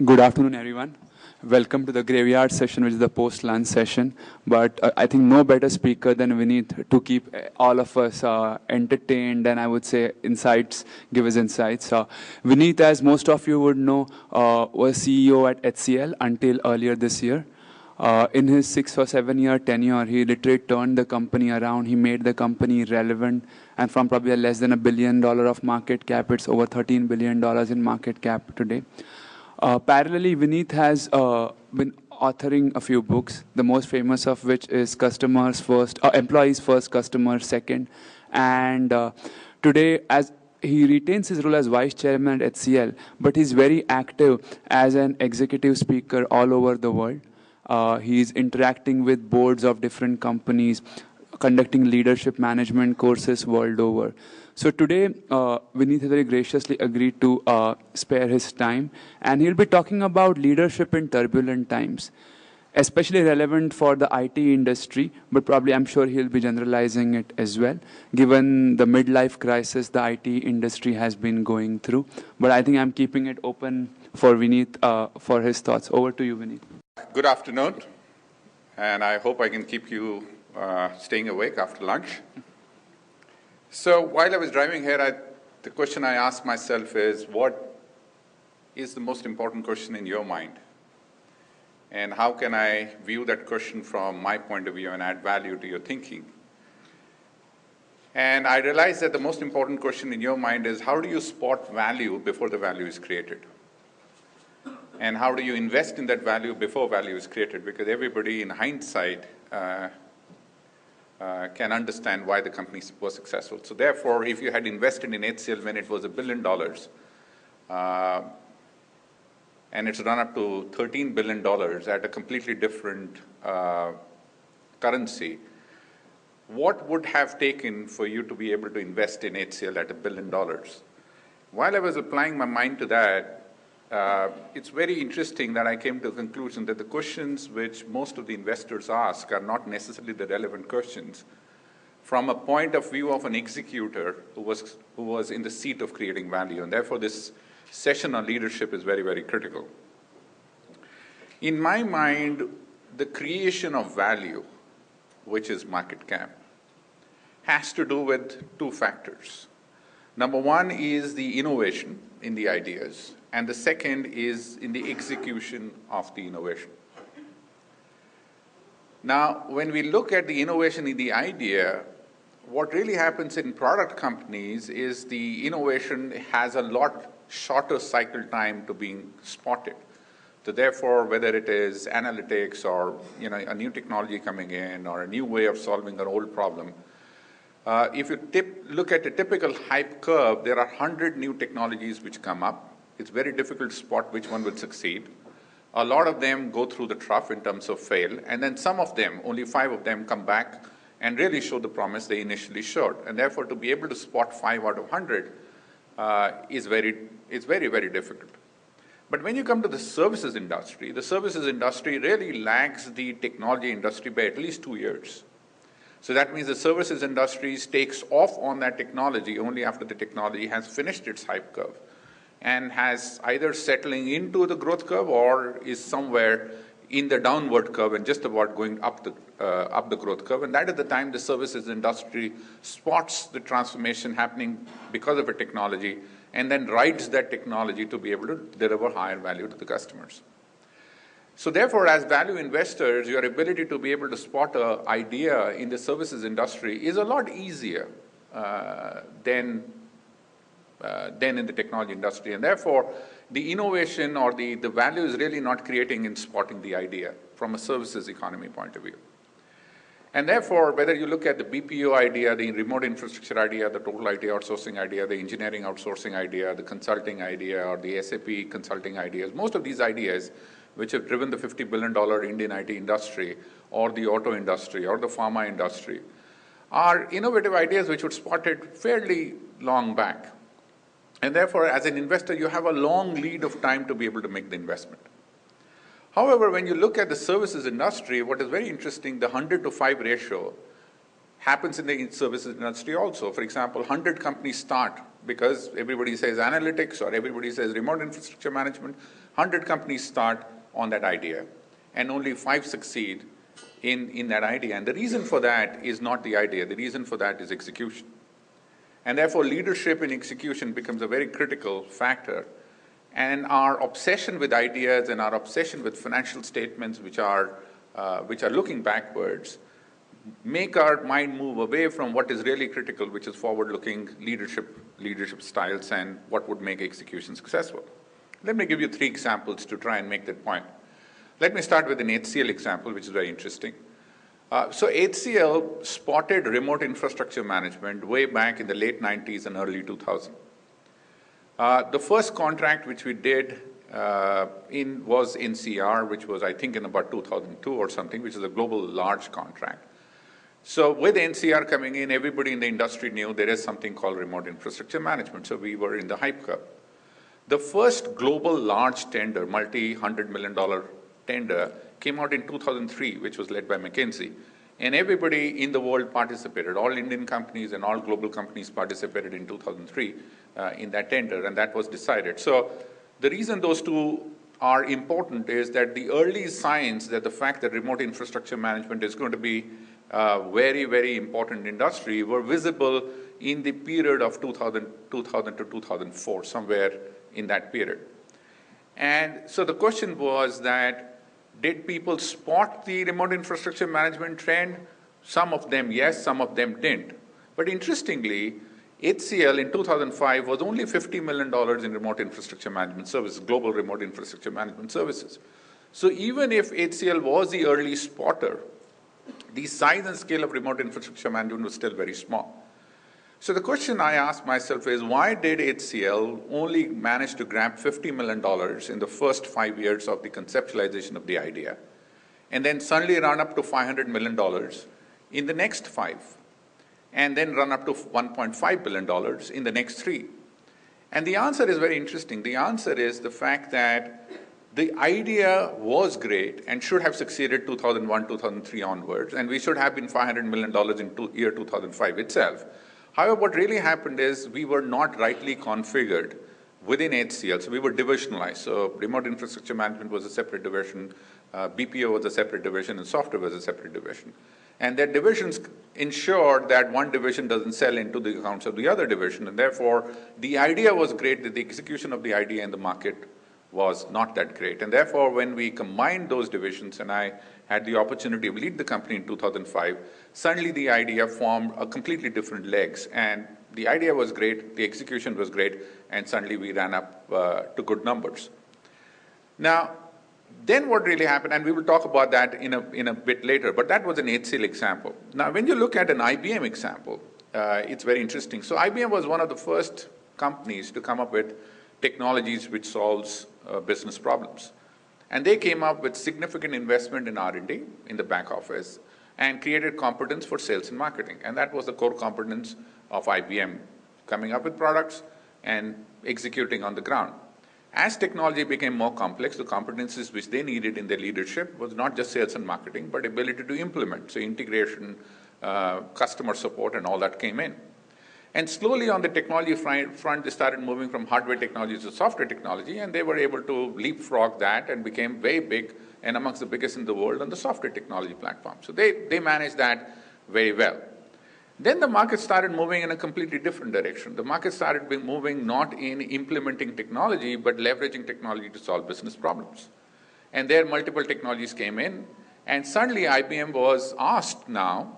Good afternoon, everyone. Welcome to the graveyard session, which is the post-lunch session. But I think no better speaker than Vineet to keep all of us entertained and I would say give us insights. Vineet, as most of you would know, was CEO at HCL until earlier this year. In his 6 or 7 year tenure, he literally turned the company around. He made the company relevant, and from probably less than $1 billion of market cap, it's over $13 billion in market cap today. Parallelly, Vineet has been authoring a few books, the most famous of which is Customers First, Employees First, Customers Second. And today, as he retains his role as vice chairman at HCL, but he's very active as an executive speaker all over the world. He's interacting with boards of different companies, conducting leadership management courses world over. So today, Vineet has very graciously agreed to spare his time, and he'll be talking about leadership in turbulent times, especially relevant for the IT industry, but probably I'm sure he'll be generalizing it as well, given the midlife crisis the IT industry has been going through. But I think I'm keeping it open for Vineet for his thoughts. Over to you, Vineet. Good afternoon, and I hope I can keep you staying awake after lunch. So while I was driving here, the question I asked myself is, what is the most important question in your mind? And how can I view that question from my point of view and add value to your thinking? And I realized that the most important question in your mind is, how do you spot value before the value is created? And how do you invest in that value before value is created? Because everybody in hindsight can understand why the company was successful. So therefore, if you had invested in HCL when it was $1 billion, and it's run up to $13 billion at a completely different currency, what would have taken for you to be able to invest in HCL at $1 billion? While I was applying my mind to that, it's very interesting that I came to the conclusion that the questions which most of the investors ask are not necessarily the relevant questions from a point of view of an executor who was in the seat of creating value. And therefore, this session on leadership is very, very critical. In my mind, the creation of value, which is market cap, has to do with two factors. Number one is the innovation in the ideas, and the second is in the execution of the innovation. Now, when we look at the innovation in the idea, what really happens in product companies is the innovation has a lot shorter cycle time to being spotted. So therefore, whether it is analytics or a new technology coming in or a new way of solving an old problem, if you look at a typical hype curve, there are 100 new technologies which come up. It's very difficult to spot which one will succeed. A lot of them go through the trough in terms of fail, and then some of them, only 5 of them, come back and really show the promise they initially showed. And therefore, to be able to spot 5 out of 100 is very, very difficult. But when you come to the services industry really lags the technology industry by at least 2 years. So that means the services industry takes off on that technology only after the technology has finished its hype curve and has either settling into the growth curve or is somewhere in the downward curve and just about going up the growth curve. And that is the time the services industry spots the transformation happening because of a technology and then rides that technology to be able to deliver higher value to the customers. So therefore, as value investors, your ability to be able to spot an idea in the services industry is a lot easier than in the technology industry. And therefore, the innovation or the value is really not creating in spotting the idea from a services economy point of view. And therefore, whether you look at the BPO idea, the remote infrastructure idea, the total IT outsourcing idea, the engineering outsourcing idea, the consulting idea, or the SAP consulting ideas, most of these ideas which have driven the $50 billion Indian IT industry or the auto industry or the pharma industry are innovative ideas which were spotted fairly long back. And therefore, as an investor, you have a long lead of time to be able to make the investment. However, when you look at the services industry, what is very interesting, the 100 to 5 ratio happens in the services industry also. For example, 100 companies start because everybody says analytics or everybody says remote infrastructure management. 100 companies start on that idea, and only 5 succeed in that idea. And the reason for that is not the idea. The reason for that is execution. And therefore, leadership in execution becomes a very critical factor. And our obsession with ideas and our obsession with financial statements, which are looking backwards, make our mind move away from what is really critical, which is forward-looking leadership styles and what would make execution successful. Let me give you 3 examples to try and make that point. Let me start with an HCL example, which is very interesting. So HCL spotted remote infrastructure management way back in the late 90s and early 2000s. The first contract which we did was NCR, which was, I think, in about 2002 or something, which is a global large contract. So with NCR coming in, everybody in the industry knew there is something called remote infrastructure management. So we were in the hype curve. The first global large tender, multi-$100 million tender, came out in 2003, which was led by McKinsey. And everybody in the world participated. All Indian companies and all global companies participated in 2003 in that tender, and that was decided. So the reason those two are important is that the early signs that the fact that remote infrastructure management is going to be a very, very important industry were visible in the period of 2000 to 2004, somewhere in that period. And so the question was that, did people spot the remote infrastructure management trend? Some of them, yes, some of them didn't. But interestingly, HCL in 2005 was only $50 million in remote infrastructure management services, global remote infrastructure management services. So even if HCL was the early spotter, the size and scale of remote infrastructure management was still very small. So the question I asked myself is, why did HCL only manage to grab $50 million in the first 5 years of the conceptualization of the idea, and then suddenly run up to $500 million in the next 5, and then run up to $1.5 billion in the next 3? And the answer is very interesting. The answer is the fact that the idea was great and should have succeeded 2001, 2003 onwards, and we should have been $500 million in year 2005 itself. However, what really happened is we were not rightly configured within HCL, so we were divisionalized. So remote infrastructure management was a separate division, BPO was a separate division, and software was a separate division. And their divisions ensured that one division doesn't sell into the accounts of the other division, and therefore the idea was great, that the execution of the idea in the market was not that great. And therefore, when we combined those divisions, and I had the opportunity to lead the company in 2005, suddenly the idea formed a completely different legs. And the idea was great, the execution was great, and suddenly we ran up to good numbers. Now, then what really happened, and we will talk about that in a bit later, but that was an HCL example. Now, when you look at an IBM example, it's very interesting. So IBM was one of the first companies to come up with technologies which solves business problems. And they came up with significant investment in R&D in the back office and created competence for sales and marketing. And that was the core competence of IBM, coming up with products and executing on the ground. As technology became more complex, the competencies which they needed in their leadership was not just sales and marketing, but ability to implement. So integration, customer support, and all that came in. And slowly on the technology front, they started moving from hardware technology to software technology, and they were able to leapfrog that and became very big and amongst the biggest in the world on the software technology platform. So they managed that very well. Then the market started moving in a completely different direction. The market started moving not in implementing technology, but leveraging technology to solve business problems. And there multiple technologies came in, and suddenly IBM was asked now,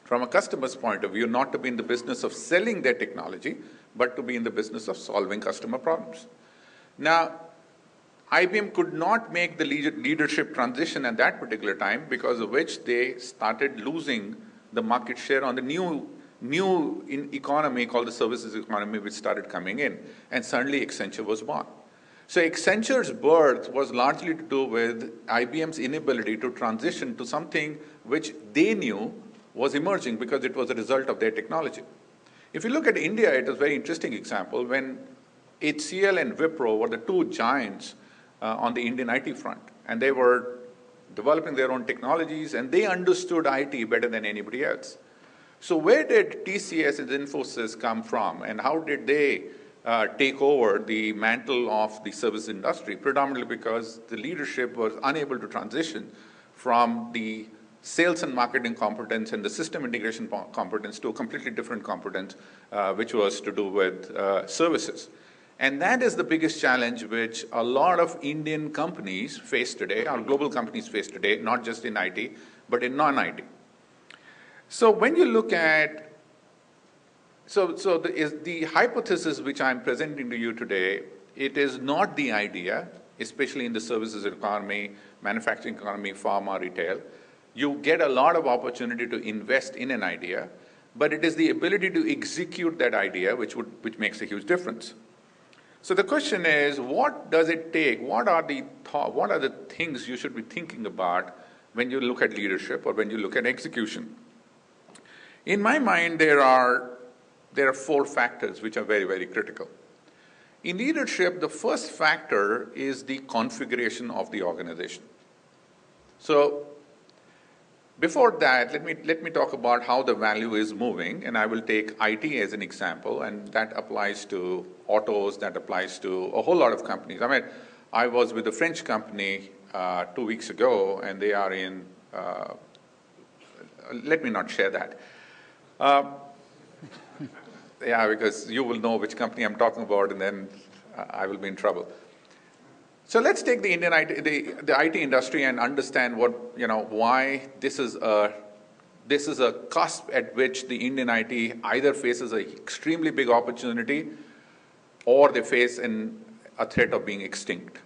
from a customer's point of view, not to be in the business of selling their technology, but to be in the business of solving customer problems. Now, IBM could not make the leadership transition at that particular time, because of which they started losing the market share on the new economy called the services economy, which started coming in. And suddenly Accenture was born. So Accenture's birth was largely to do with IBM's inability to transition to something which they knew was emerging because it was a result of their technology. If you look at India, it is a very interesting example. When HCL and Wipro were the two giants on the Indian IT front, and they were developing their own technologies, and they understood IT better than anybody else. So where did TCS and Infosys come from, and how did they take over the mantle of the service industry, predominantly because the leadership was unable to transition from the sales and marketing competence and the system integration competence to a completely different competence, which was to do with services. And that is the biggest challenge which a lot of Indian companies face today, or global companies face today, not just in IT, but in non-IT. So when you look at the hypothesis which I'm presenting to you today, it is not the idea, especially in the services economy, manufacturing economy, pharma, retail. You get a lot of opportunity to invest in an idea, but it is the ability to execute that idea which makes a huge difference. So the question is, what does it take? What are the things you should be thinking about when you look at leadership or when you look at execution? In my mind, there are 4 factors which are very, very critical. In leadership, the first factor is the configuration of the organization. So before that, let me talk about how the value is moving, and I will take IT as an example, and that applies to autos, that applies to a whole lot of companies. I mean, I was with a French company 2 weeks ago, and they are in, let me not share that. Yeah, because you will know which company I'm talking about, and then I will be in trouble. So let's take the Indian IT, the IT industry, and understand why this is a cusp at which the Indian IT either faces an extremely big opportunity, or they face a threat of being extinct.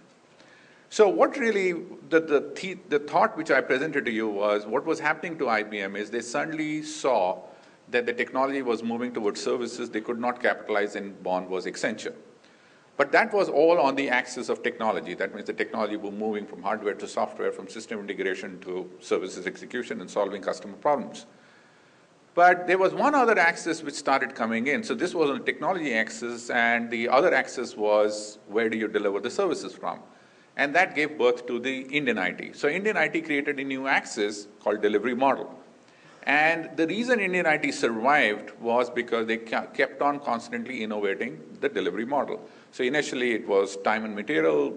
So what really the thought which I presented to you was, what was happening to IBM is they suddenly saw that the technology was moving towards services they could not capitalize, and born was Accenture. But that was all on the axis of technology. That means the technology was moving from hardware to software, from system integration to services execution and solving customer problems. But there was one other axis which started coming in. So this was on the technology axis, and the other axis was, where do you deliver the services from? And that gave birth to the Indian IT. So Indian IT created a new axis called delivery model. And the reason Indian IT survived was because they kept on constantly innovating the delivery model. So initially it was time and material,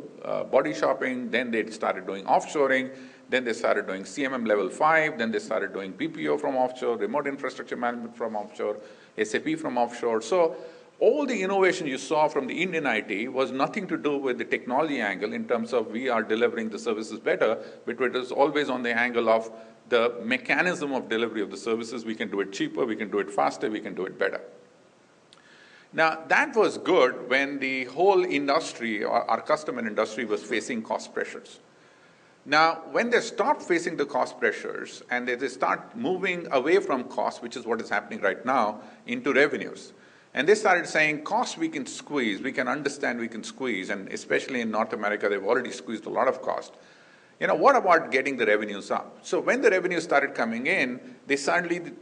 body shopping, then they started doing offshoring, then they started doing CMM level 5, then they started doing BPO from offshore, remote infrastructure management from offshore, SAP from offshore. So all the innovation you saw from the Indian IT was nothing to do with the technology angle in terms of we are delivering the services better, but it was always on the angle of the mechanism of delivery of the services. We can do it cheaper, we can do it faster, we can do it better. Now, that was good when the whole industry, or our customer industry, was facing cost pressures. Now, when they stop facing the cost pressures and they start moving away from cost, which is what is happening right now, into revenues, and they started saying cost we can squeeze, we can understand we can squeeze, and especially in North America, they've already squeezed a lot of cost. What about getting the revenues up? So when the revenues started coming in,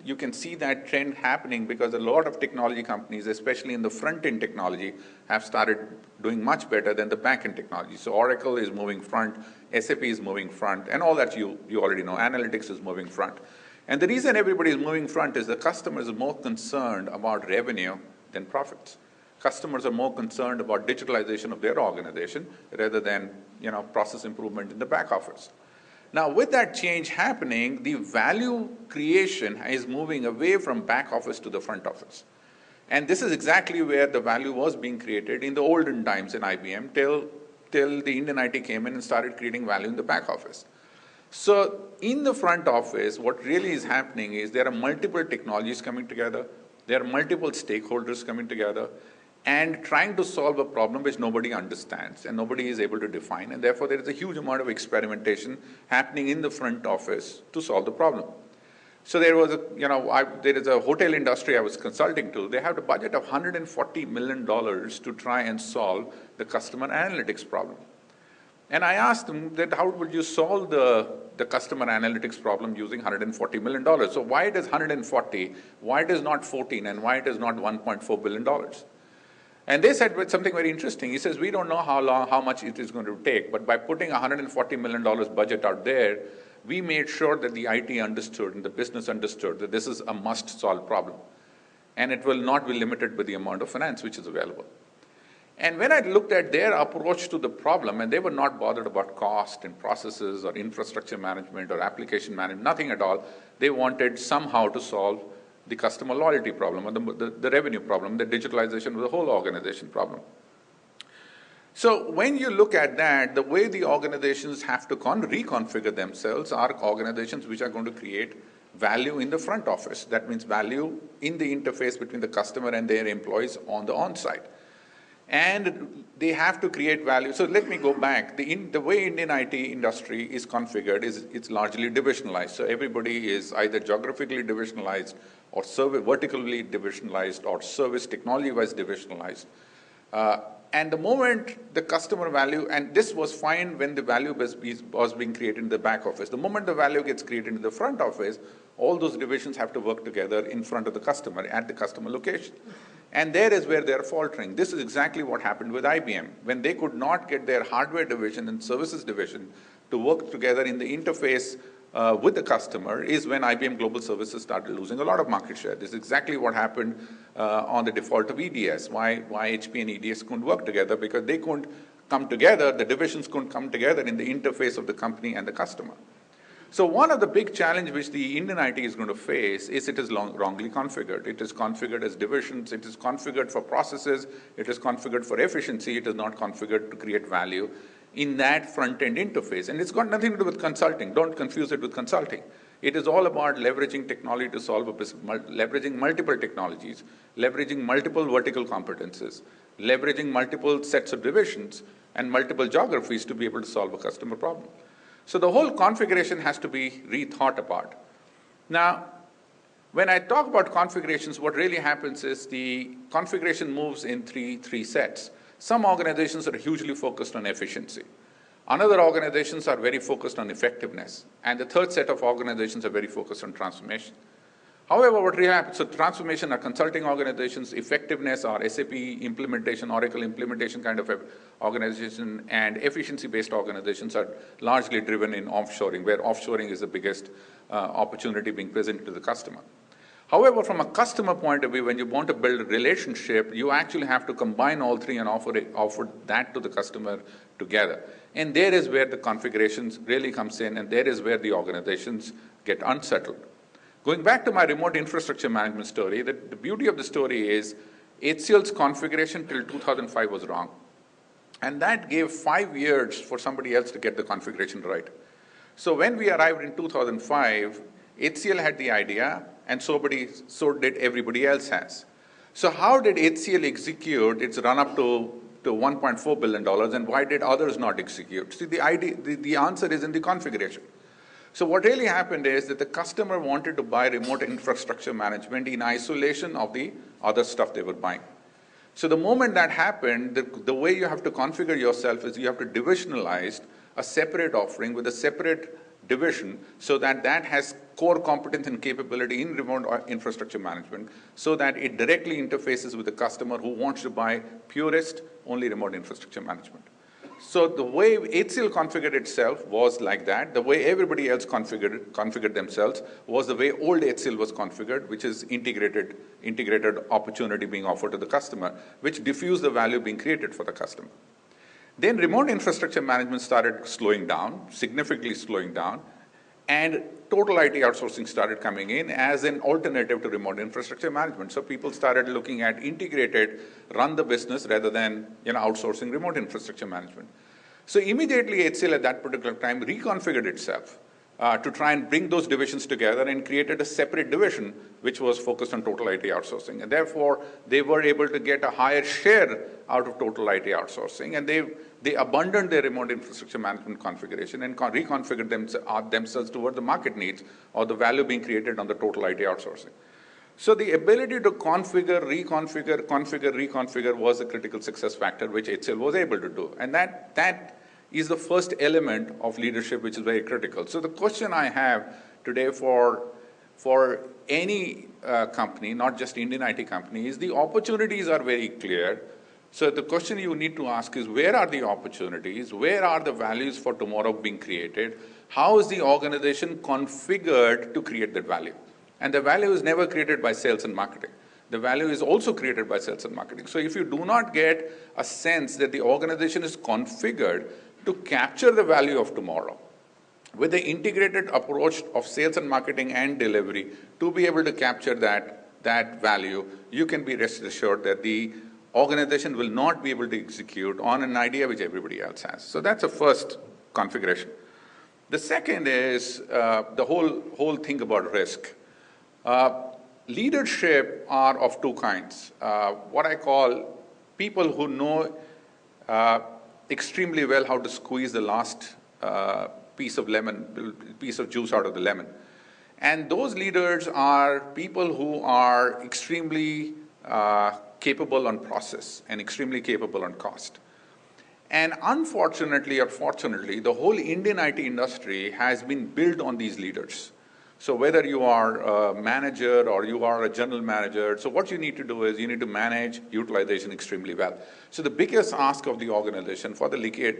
you can see that trend happening because a lot of technology companies, especially in the front-end technology, have started doing much better than the back-end technology. So Oracle is moving front, SAP is moving front, and all that you already know. Analytics is moving front. And the reason everybody is moving front is the customers are more concerned about revenue than profits. Customers are more concerned about digitalization of their organization rather than process improvement in the back office. Now, with that change happening, the value creation is moving away from back office to the front office. And this is exactly where the value was being created in the olden times in IBM till the Indian IT came in and started creating value in the back office. So in the front office, what really is happening is there are multiple technologies coming together, there are multiple stakeholders coming together, and trying to solve a problem which nobody understands and nobody is able to define, and therefore there is a huge amount of experimentation happening in the front office to solve the problem. So there is a hotel industry I was consulting to. They have a budget of $140 million to try and solve the customer analytics problem. And I asked them that how would you solve the customer analytics problem using $140 million? So why it is 140, why it is not 14, and why it is not $1.4 billion? And they said something very interesting. He says, we don't know how much it is going to take, but by putting $140 million budget out there, we made sure that the IT understood and the business understood that this is a must-solve problem. And it will not be limited by the amount of finance which is available. And when I looked at their approach to the problem, and they were not bothered about cost and processes or infrastructure management or application management, nothing at all. They wanted somehow to solve the customer loyalty problem or the revenue problem, the digitalization of the whole organization problem. So when you look at that, the way the organizations have to reconfigure themselves are organizations which are going to create value in the front office. That means value in the interface between the customer and their employees on the on-site. And they have to create value. So let me go back. The way Indian IT industry is configured is it's largely divisionalized. So everybody is either geographically divisionalized or vertically divisionalized or service technology-wise divisionalized. And the moment the customer value, and this was fine when the value was being created in the back office. The moment the value gets created in the front office, all those divisions have to work together in front of the customer, at the customer location. And there is where they're faltering. This is exactly what happened with IBM. When they could not get their hardware division and services division to work together in the interface with the customer is when IBM Global Services started losing a lot of market share. This is exactly what happened on the default of EDS, why HP and EDS couldn't work together, because they couldn't come together, the divisions couldn't come together in the interface of the company and the customer. So one of the big challenges which the Indian IT is going to face is it is wrongly configured. It is configured as divisions, it is configured for processes, it is configured for efficiency, it is not configured to create value in that front-end interface. And it's got nothing to do with consulting. Don't confuse it with consulting. It is all about leveraging technology to solve a business, leveraging multiple technologies, leveraging multiple vertical competences, leveraging multiple sets of divisions and multiple geographies to be able to solve a customer problem. So the whole configuration has to be rethought about. Now, when I talk about configurations, what really happens is the configuration moves in three sets. Some organizations are hugely focused on efficiency. Other organizations are very focused on effectiveness. And the third set of organizations are very focused on transformation. However, what really happens, so transformation are consulting organizations, effectiveness are SAP implementation, Oracle implementation kind of organization, and efficiency-based organizations are largely driven in offshoring, where offshoring is the biggest opportunity being presented to the customer. However, from a customer point of view, when you want to build a relationship, you actually have to combine all three and offer that to the customer together. And there is where the configurations really comes in, and there is where the organizations get unsettled. Going back to my remote infrastructure management story, the beauty of the story is HCL's configuration till 2005 was wrong. And that gave 5 years for somebody else to get the configuration right. So when we arrived in 2005, HCL had the idea, and so did everybody else has. So how did HCL execute its run-up to $1.4 billion, and why did others not execute? See, the answer is in the configuration. So what really happened is that the customer wanted to buy remote infrastructure management in isolation of the other stuff they were buying. So the moment that happened, the way you have to configure yourself is you have to divisionalize a separate offering with a separate division so that that has core competence and capability in remote infrastructure management so that it directly interfaces with the customer who wants to buy purest, only remote infrastructure management. So the way HCL configured itself was like that. The way everybody else configured themselves was the way old HCL was configured, which is integrated opportunity being offered to the customer, which diffused the value being created for the customer. Then remote infrastructure management started slowing down, significantly slowing down, and total IT outsourcing started coming in as an alternative to remote infrastructure management. So people started looking at integrated, run the business rather than outsourcing remote infrastructure management. So immediately HCL at that particular time reconfigured itself to try and bring those divisions together and created a separate division which was focused on total IT outsourcing. And therefore, they were able to get a higher share out of total IT outsourcing, and they abandoned their remote infrastructure management configuration and reconfigured themselves toward the market needs or the value being created on the total IT outsourcing. So the ability to configure, reconfigure was a critical success factor which HCL was able to do. And that is the first element of leadership which is very critical. So the question I have today for any company, not just Indian IT company, is the opportunities are very clear. So the question you need to ask is, where are the opportunities? Where are the values for tomorrow being created? How is the organization configured to create that value? And the value is never created by sales and marketing. the value is also created by sales and marketing. So if you do not get a sense that the organization is configured to capture the value of tomorrow, with the integrated approach of sales and marketing and delivery to be able to capture that value, you can be rest assured that the organization will not be able to execute on an idea which everybody else has. So that's the first configuration. The second is the whole thing about risk. Leadership are of two kinds. What I call people who know extremely well how to squeeze the last piece of juice out of the lemon. And those leaders are people who are extremely capable on process and extremely capable on cost. And unfortunately or fortunately, the whole Indian IT industry has been built on these leaders. So whether you are a manager or you are a general manager, so what you need to do is you need to manage utilization extremely well. So the biggest ask of the organization for the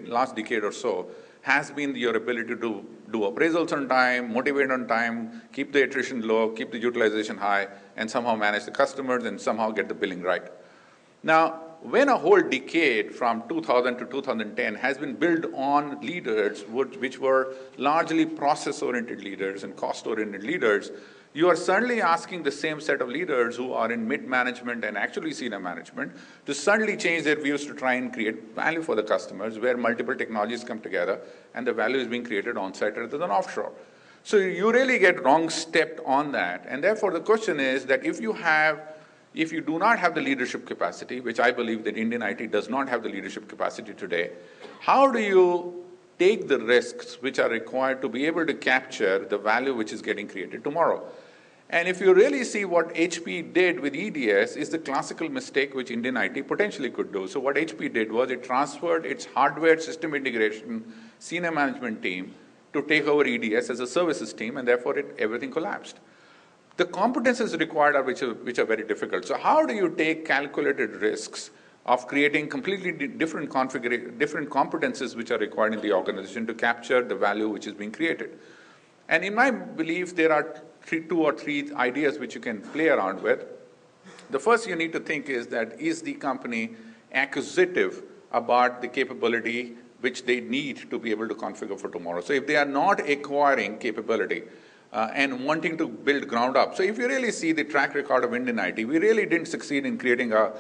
last decade or so has been your ability to do appraisals on time, motivate on time, keep the attrition low, keep the utilization high, and somehow manage the customers and somehow get the billing right. Now, when a whole decade from 2000 to 2010 has been built on leaders which were largely process-oriented leaders and cost-oriented leaders, you are suddenly asking the same set of leaders who are in mid-management and actually senior management to suddenly change their views to try and create value for the customers where multiple technologies come together and the value is being created on-site rather than offshore. So you really get wrong stepped on that. And therefore the question is that if you do not have the leadership capacity, which I believe that Indian IT does not have the leadership capacity today, how do you take the risks which are required to be able to capture the value which is getting created tomorrow? And if you really see what HP did with EDS is the classical mistake which Indian IT potentially could do. So what HP did was it transferred its hardware system integration senior management team to take over EDS as a services team, and therefore everything collapsed. The competences required are which are very difficult. So how do you take calculated risks of creating completely different competences which are required in the organization to capture the value which is being created? And in my belief, there are two or three ideas which you can play around with. The first you need to think is that is the company acquisitive about the capability which they need to be able to configure for tomorrow? So if they are not acquiring capability, and wanting to build ground up. So if you really see the track record of Indian IT, we really didn't succeed in creating a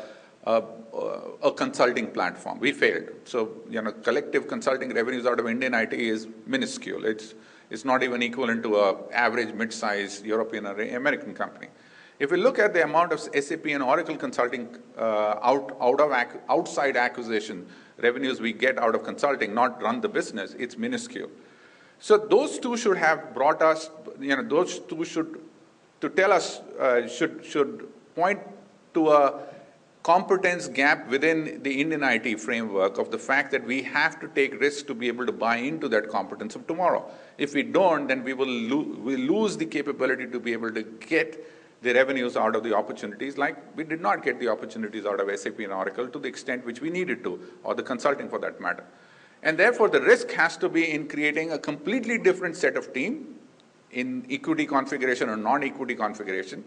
consulting platform. We failed. So, collective consulting revenues out of Indian IT is minuscule. It's not even equivalent to an average mid-sized European or American company. If we look at the amount of SAP and Oracle consulting outside acquisition revenues we get out of consulting, not run the business, it's minuscule. So those two should have brought us, those two should point to a competence gap within the Indian IT framework of the fact that we have to take risks to be able to buy into that competence of tomorrow. If we don't, then we will lose the capability to be able to get the revenues out of the opportunities, like we did not get the opportunities out of SAP and Oracle to the extent which we needed to, or the consulting for that matter. And therefore, the risk has to be in creating a completely different set of team in equity configuration or non-equity configuration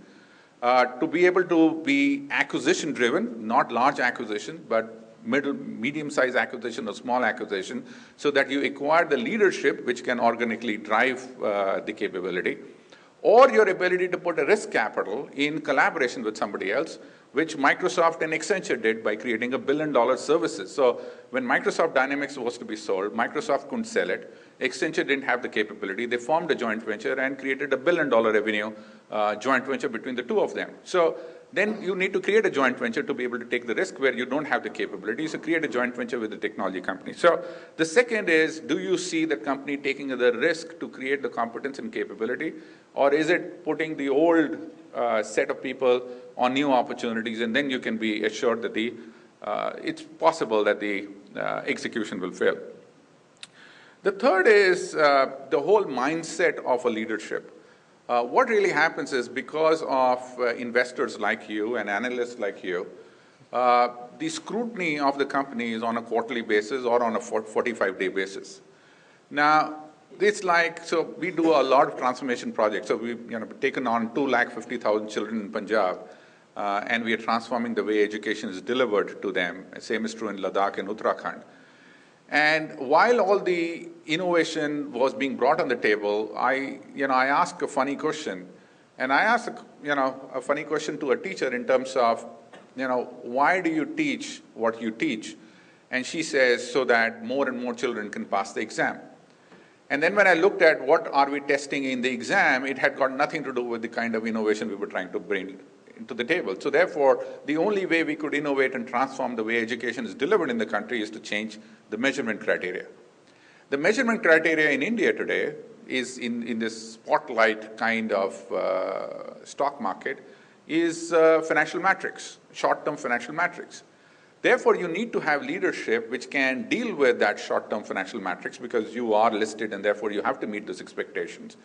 to be able to be acquisition driven, not large acquisition, but medium-sized acquisition or small acquisition, so that you acquire the leadership which can organically drive the capability, or your ability to put a risk capital in collaboration with somebody else, which Microsoft and Accenture did by creating $1 billion services. So when Microsoft Dynamics was to be sold, Microsoft couldn't sell it. Accenture didn't have the capability. They formed a joint venture and created $1 billion revenue joint venture between the two of them. So then you need to create a joint venture to be able to take the risk where you don't have the capability. So create a joint venture with the technology company. So the second is, do you see the company taking the risk to create the competence and capability, or is it putting the old set of people on new opportunities, and then you can be assured that it's possible that the execution will fail. The third is the whole mindset of a leadership. What really happens is because of investors like you and analysts like you, the scrutiny of the company is on a quarterly basis or on a 45-day basis. Now, it's like, so we do a lot of transformation projects. So we've taken on 250,000 children in Punjab. and we are transforming the way education is delivered to them. Same is true in Ladakh and Uttarakhand. And while all the innovation was being brought on the table, I asked a funny question. And I asked, a funny question to a teacher in terms of, why do you teach what you teach? And she says, so that more and more children can pass the exam. And then when I looked at what are we testing in the exam, it had got nothing to do with the kind of innovation we were trying to bring to the table. So therefore, the only way we could innovate and transform the way education is delivered in the country is to change the measurement criteria. The measurement criteria in India today is in this spotlight kind of stock market is financial metrics, short-term financial metrics. Therefore, you need to have leadership which can deal with that short-term financial metrics because you are listed and therefore you have to meet those expectations.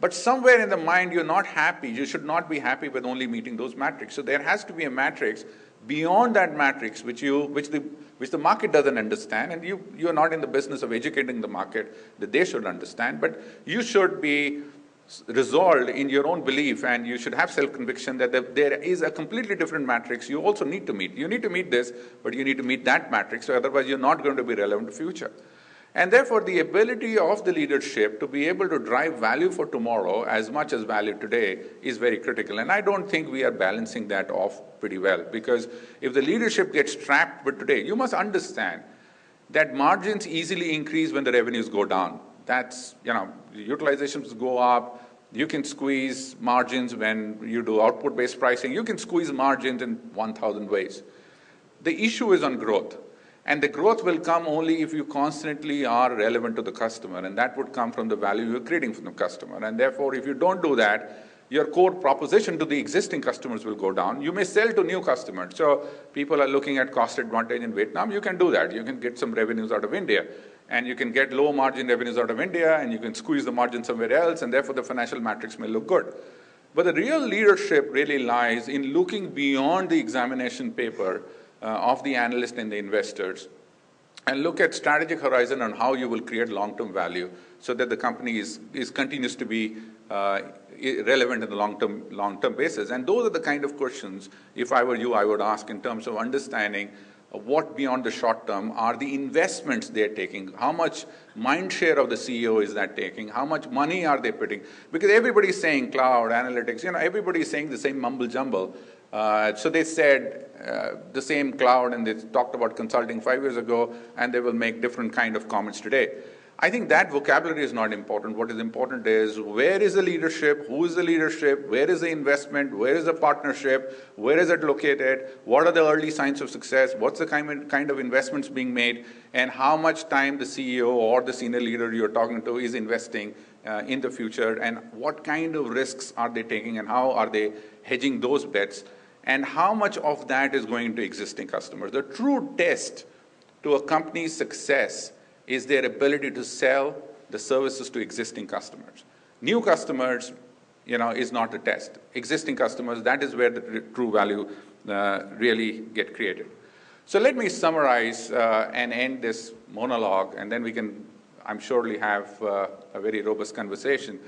But somewhere in the mind, you're not happy. You should not be happy with only meeting those metrics. So there has to be a matrix beyond that matrix which the market doesn't understand, and you're not in the business of educating the market that they should understand, but you should be resolved in your own belief, and you should have self-conviction that there is a completely different matrix you also need to meet. You need to meet this, but you need to meet that matrix, so otherwise you're not going to be relevant to future. And therefore, the ability of the leadership to be able to drive value for tomorrow as much as value today is very critical. And I don't think we are balancing that off pretty well, because if the leadership gets trapped with today, you must understand that margins easily increase when the revenues go down. That's, utilizations go up. You can squeeze margins when you do output-based pricing. You can squeeze margins in 1,000 ways. The issue is on growth. And the growth will come only if you constantly are relevant to the customer, and that would come from the value you're creating for the customer. And therefore, if you don't do that, your core proposition to the existing customers will go down. You may sell to new customers. So people are looking at cost advantage in Vietnam. You can do that. You can get some revenues out of India, and you can get low margin revenues out of India, and you can squeeze the margin somewhere else, and therefore the financial metrics may look good. But the real leadership really lies in looking beyond the examination paper of the analyst and the investors, and look at strategic horizon on how you will create long-term value so that the company continues to be relevant in the long-term basis. And those are the kind of questions, if I were you, I would ask in terms of understanding what beyond the short term are the investments they're taking, how much mind share of the CEO is that taking, how much money are they putting, because everybody's saying cloud, analytics, everybody's saying the same mumble jumble. So they said the same cloud, and they talked about consulting 5 years ago, and they will make different kind of comments today. I think that vocabulary is not important. What is important is where is the leadership, who is the leadership, where is the investment, where is the partnership, where is it located, what are the early signs of success, what's the kind of investments being made, and how much time the CEO or the senior leader you're talking to is investing in the future, and what kind of risks are they taking, and how are they hedging those bets, and how much of that is going to existing customers. The true test to a company's success is their ability to sell the services to existing customers. New customers, is not a test. Existing customers, that is where the true value really get created. So let me summarize and end this monologue, and then we can, I'm surely have a very robust conversation.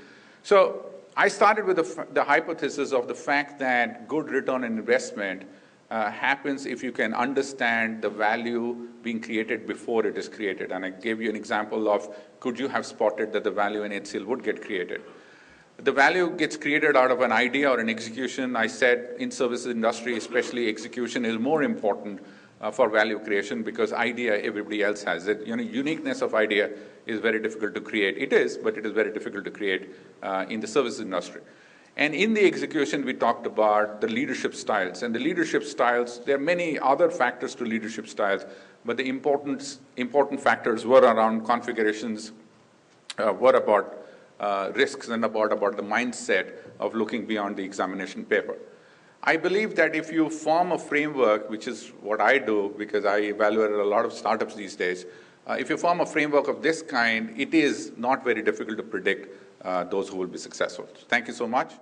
So I started with the hypothesis of the fact that good return on investment happens if you can understand the value being created before it is created. And I gave you an example of, could you have spotted that the value in HCL would get created? The value gets created out of an idea or an execution. I said in services industry, especially execution is more important for value creation, because idea, everybody else has it. Uniqueness of idea is very difficult to create. It is, but it is very difficult to create in the services industry. And in the execution, we talked about the leadership styles. And the leadership styles, there are many other factors to leadership styles, but the important factors were around configurations, were about risks, and about the mindset of looking beyond the examination paper. I believe that if you form a framework, which is what I do because I evaluate a lot of startups these days, if you form a framework of this kind, it is not very difficult to predict those who will be successful. Thank you so much.